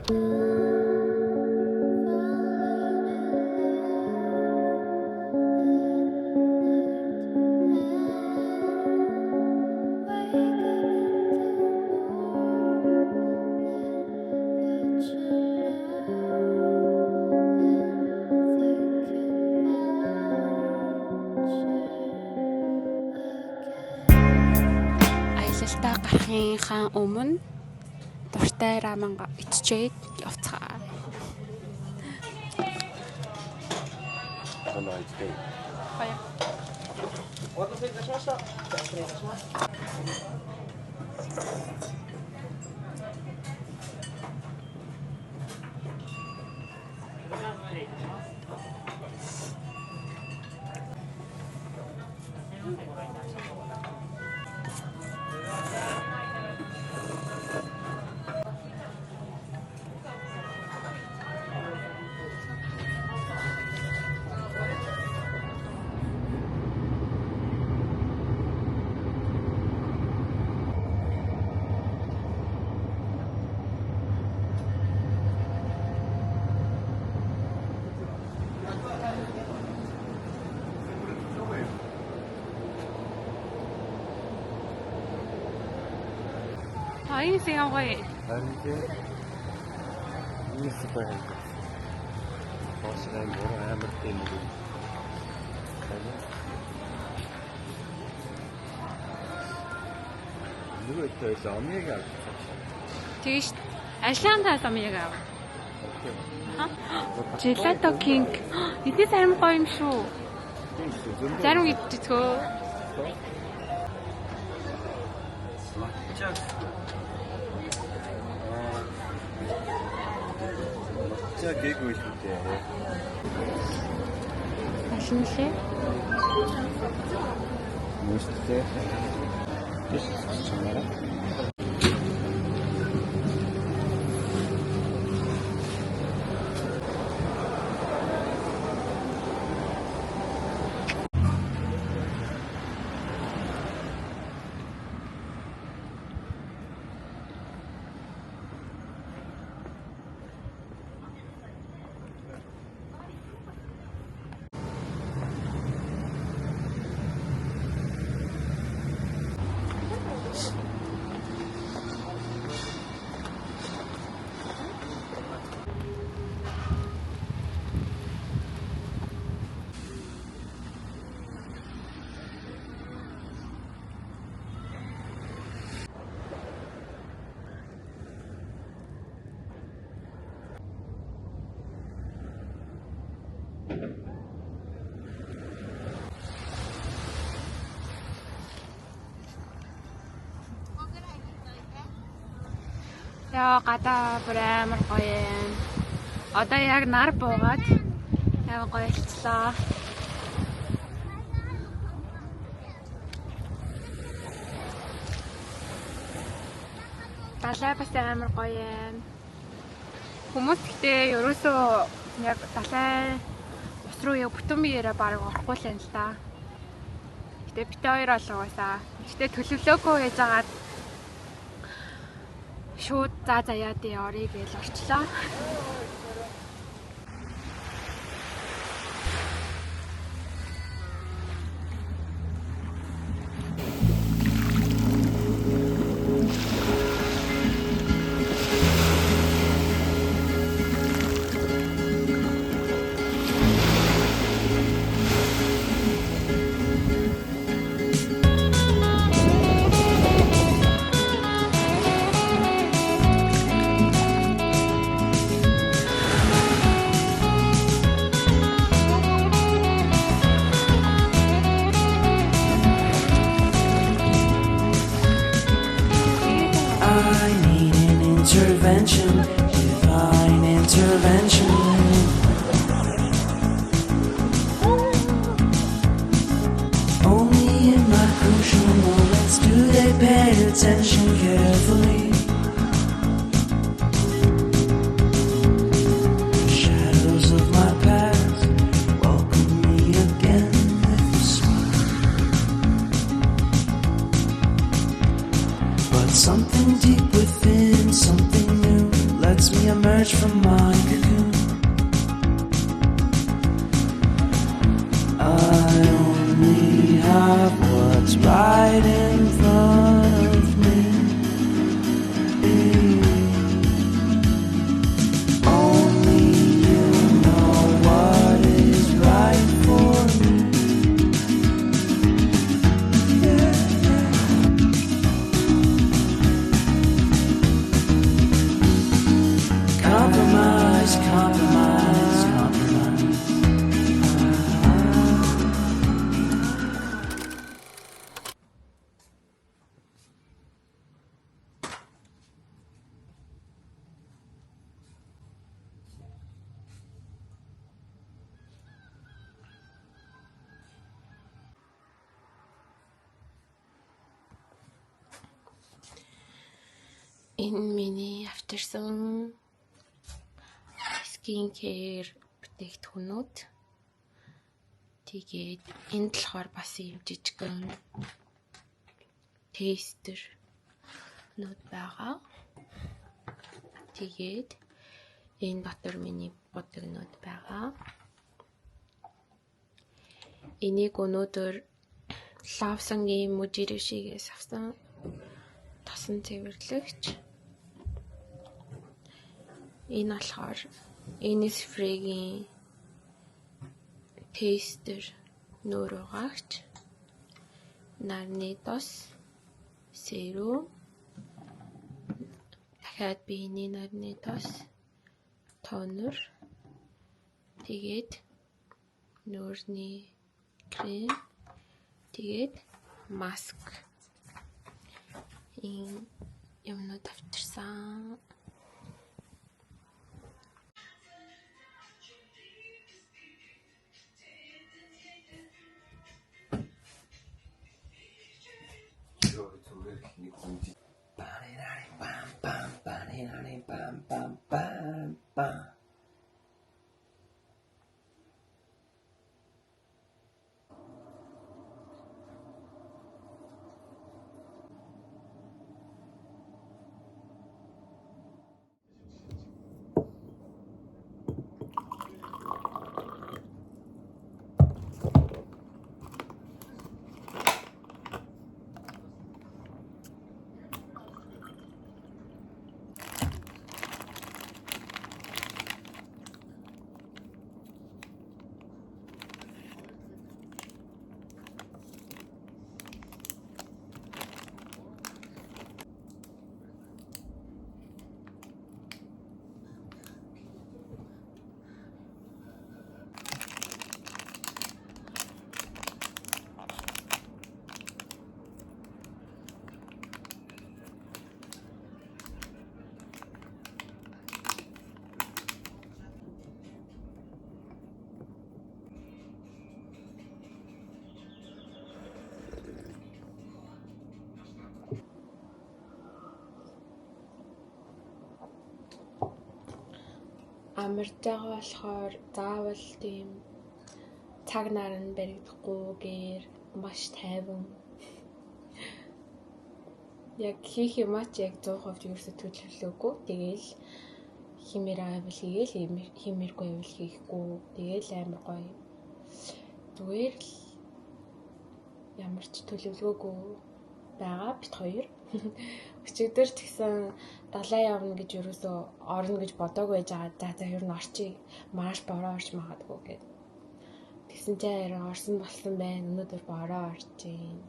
Аялалтаа гарахынхаа өмнө дуртай раменгаа иччээд явцгаа. Баяр. Энэ сэгэн гоё. Харин энэ супер. Босрын амар тийм үү. Нөгөө төс амиг аа. Тэгэж ажлын тас амыг аа. Gelato King. Эдгээр зарим гоё юм шүү. Зарим идчихөө. За гээгүй шүү дээ. Машин лээ. Мөстэй. Тэс чамаараа. Яа гадаа бүр амар гоё юм. Одоо яг нар буугаад амар гоё болчихлоо. Далай бас амар гоё юм. Хүмүүс гэхдээ ерөөсөө яг далай ус руу яг бүтэн биеэрээ бараг орохгүй л юм л да. Гэтэ бит хоёр олгоосаа. Гэтэ төлөвлөөгүй яжгаад шууд заяад орё гэж орчлоо. Intervention, divine intervention. Only in my crucial moments do they pay attention carefully. The shadows of my past welcome me again with a smile. But something deep within, something new lets me emerge from my cocoon. I only have what's right in front of me. Only you know what is right for me. Compromise, compromise, compromise. Энэ миний авчирсан skincare бүтээгдэхүүнүүд. Тэгээд энд болохоор бас юм жижигхэн тестер нот байгаа. Тэгээд энэ дотор миний бодогнууд байгаа. Энийг өнөөдөр Lawson-гийн Mujirishigээс авсан тосон цэвэрлэгч. Энэ болохоор Innisfree-гийн тестер нууруугаач, нарны тос, серум, дахиад биений нарны тос, тонер, тэгээд нуурны крем, тэгээд маск. Энэ юмнууд авчирсан. Амарч байгаа болохоор заавал тийм цаг нар нь баригдахгүйгээр маш тайван яг хийх юмаа ч яг 100% ерөөсө төлөвлөөгүй. Тэгээл химээр авал хийгээл химээргүй авал хийхгүй. Тэгээл амар гоё. Зүгээр л ямар ч төлөвлөгөөгүй байгаа бит хоёр. Өчигдөр ч гэсэн далаа явна гэж ерөөсөө орно гэж бодоагүй байгаа. За ер нь орчий. Маш бороо орч магадгүй гэд. Тэгсэн чинь орсон болсон байна. Өнөөдөр бороо орчих.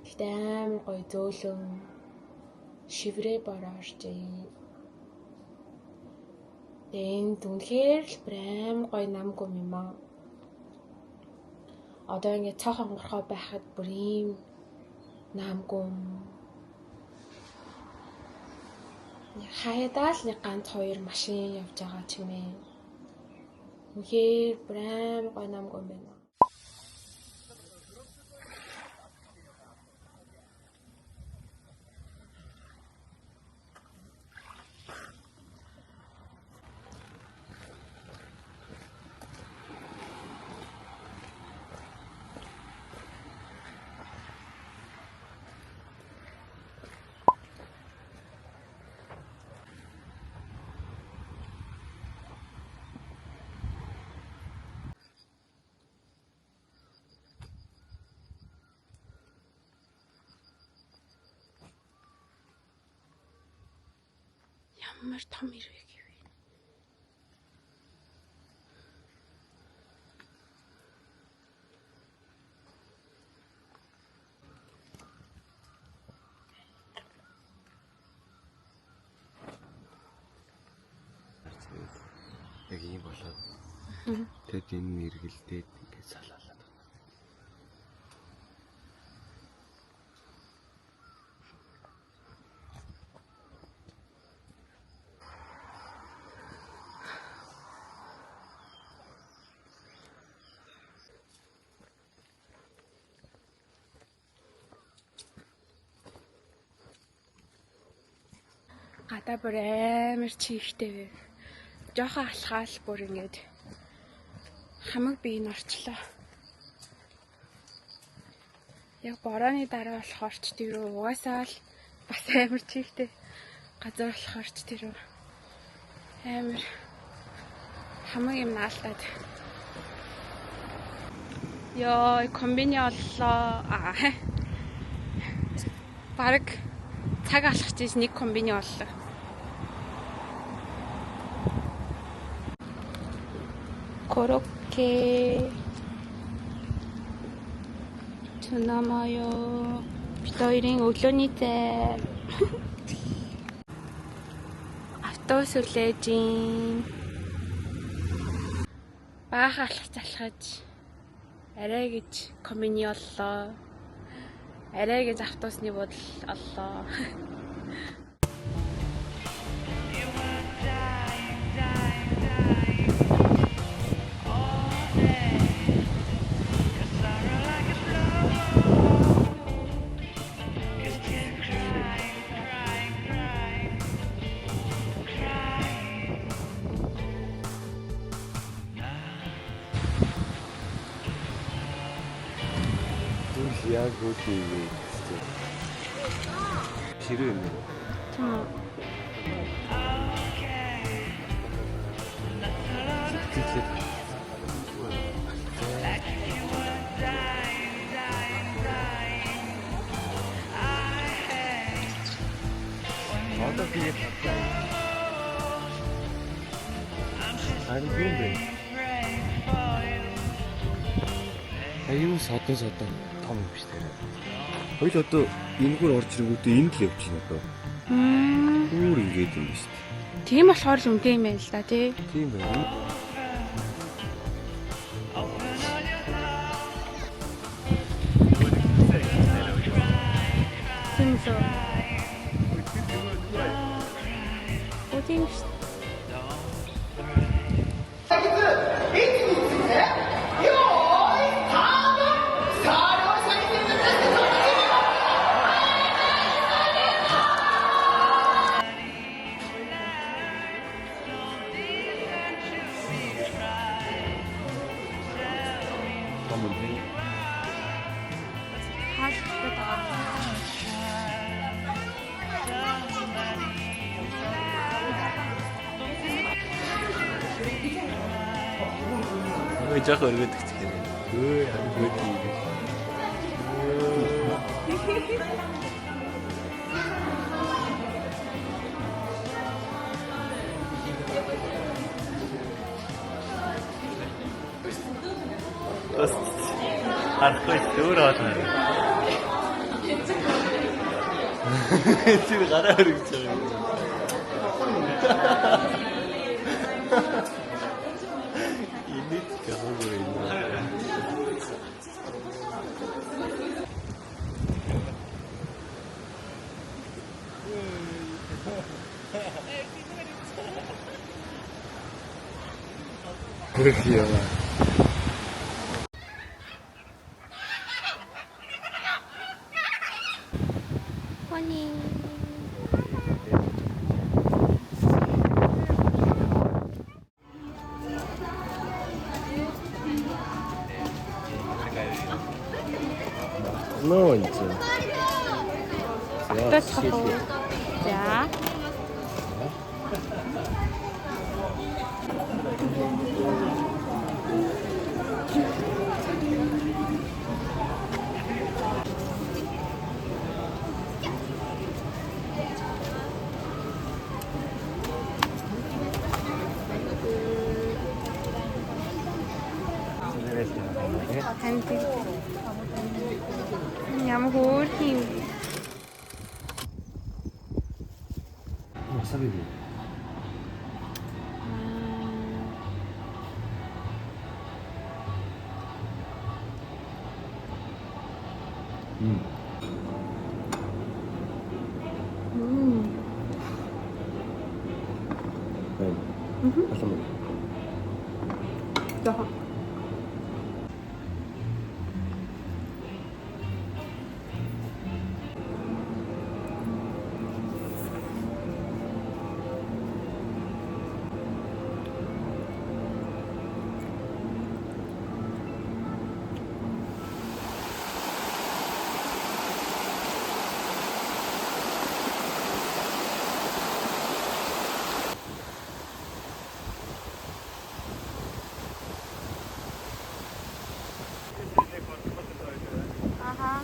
Гэтэ амар гоё зөөлөн шиврээ бороо орчих. Энэ түнхээр л прям гоё намгүй юм аа. Одоо ингэ цаахан горхоо байхад бүр ийм намгүй. Хаяадаа л нэг ганц хоёр машин явж байгаа ч юм ээ. Үнэхээр прям гоё намгүй юм байна. Ямар том ирвэ гэв. Яг ийм болоод. Тэгэд энэ эргэлдээд ингээд салаалаад байна. Гадаа бүр амар чийхтэй вэ. Жохон алхаал бүр ингээд хамаг бие нь орчлоо. Яг борооны дараа болохоор ч тэр угаасаа л бас амар чийхтэй газар болохоор ч тэр амар хамаг юм наалтаад. Йоо, комбини оллоо. Бараг цаг алхаж ийс нэг комбини оллоо. Ко로케 Tunamayo бид хоёрын өглөөний цай автобус үлээж баахан алхаж арай гэж комбини оллоо. Арай гэж автобусны буудал оллоо. Яг үгүй. Ширээ юм. Тийм. Одоо би харин юм бэ? Аюу содон том юм биш үү? Хоёул одоо энэгээр орж ирэнгүүтээ энд л явж байна одоо. Өөр ингээд юм биш үү? Тийм болохоор л үнэтэй юм байна л да тий. Тийм байна. Тийм шүү. Өдим шүү. Ой жах өргөд гэх юм. Өө харин хөт юм. Бас арахгүй зөөр байна. Чи гараа өргөж байгаа юм. Красиво. Morning. Ну, ничего. За. Танд ямар хөөрхөн юм. Васаби бий. Асам. Яха. Аха.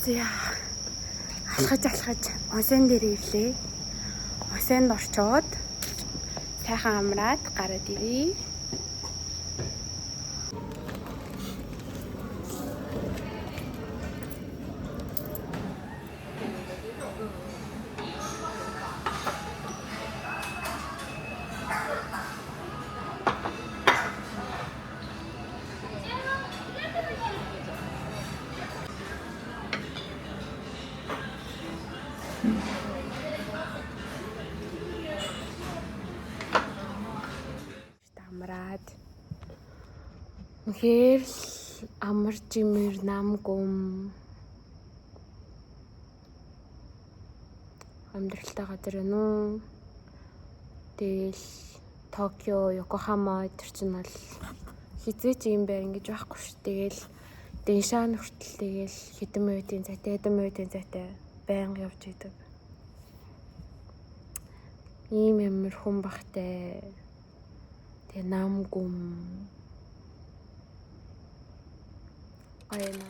За алхаж онсен дээр ирлээ. Онсенд орчоод сайхан амраад гараад ирье. Амраад үнэхээр л амарч имэр намгүм амьдралтай газар байна уу. Тэгэл Токио, Йокохама тэр чинь бол хизээч юм байр ингэж байхгүй ш. Тэгэл Дэншан хүртэл тэгэл хэдэн минутын зайтай байнга явж идэг. Ийм ямар хүн бахтай. Тэгээ намгүм аяна.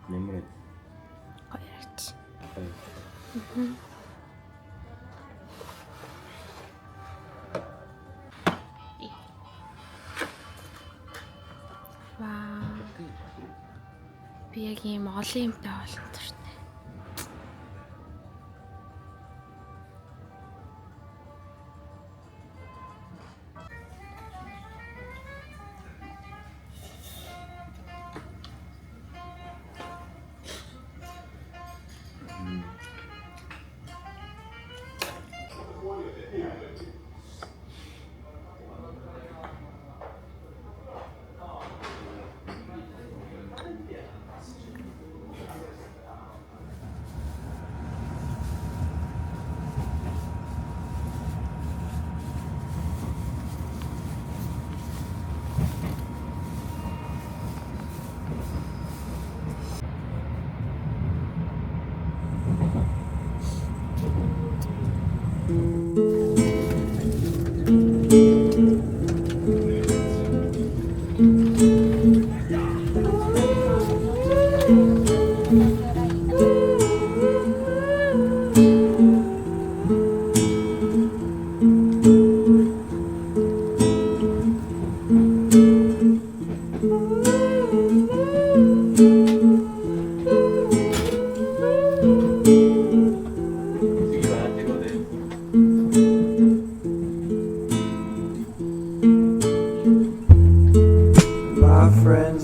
Ямар Гоёрч. Вау. Би яг ийм олон юмтай болсон төртэй. My friend